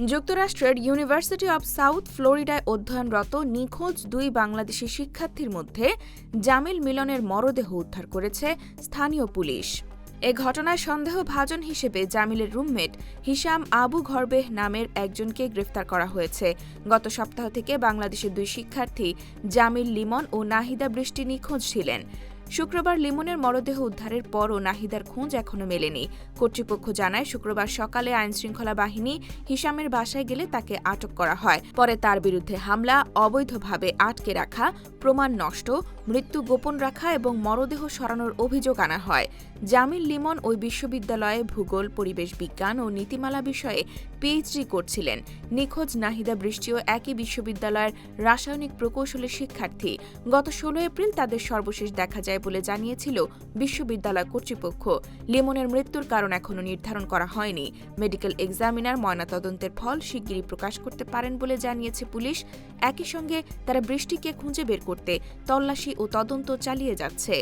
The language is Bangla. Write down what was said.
যুক্তরাষ্ট্রের ইউনিভার্সিটি অব সাউথ ফ্লোরিডায় অধ্যয়নরত নিখোঁজ 2 বাংলাদেশি শিক্ষার্থীর মধ্যে জামিল মিলনের মরদেহ উদ্ধার করেছে স্থানীয় পুলিশ। এ ঘটনায় সন্দেহভাজন হিসেবে জামিলের রুমমেট হিশাম আবু ঘরবেহ নামের একজনকে গ্রেফতার করা হয়েছে। গত সপ্তাহ থেকে বাংলাদেশের 2 শিক্ষার্থী জামিল লিমন ও নাহিদা বৃষ্টি নিখোঁজ ছিলেন। শুক্রবার লিমনের মরদেহ উদ্ধারের পরও নাহিদার খোঁজ এখনো মেলেনি। কর্তৃপক্ষ জানায়, শুক্রবার সকালে আইনশৃঙ্খলা বাহিনী হিশামের বাসায় গেলে তাকে আটক করা হয়। পরে তার বিরুদ্ধে হামলা, অবৈধভাবে আটকে রাখা, প্রমাণ নষ্ট, মৃত্যু গোপন রাখা এবং মরদেহ সরানোর অভিযোগ আনা হয়। জামিল লিমন ওই বিশ্ববিদ্যালয়ে ভূগোল, পরিবেশ বিজ্ঞান ও নীতিমালা বিষয়ে পিএইচডি করছিলেন। নিখোঁজ নাহিদা বৃষ্টিও একই বিশ্ববিদ্যালয়ের রাসায়নিক প্রকৌশলের শিক্ষার্থী। গত 16 এপ্রিল তাদের সর্বশেষ দেখা যায় বলে জানিয়েছিল বিশ্ববিদ্যালয় কর্তৃপক্ষ। লিমনের মৃত্যুর কারণ এখনো নির্ধারণ করা হয়নি। মেডিকেল এক্সামিনার ময়নাতদন্তের ফল শিগগিরই প্রকাশ করতে পারেন বলে জানিয়েছে পুলিশ। একই সঙ্গে তারা বৃষ্টিকে খুঁজে বের করতে তল্লাশি ও তদন্ত চালিয়ে যাচ্ছে।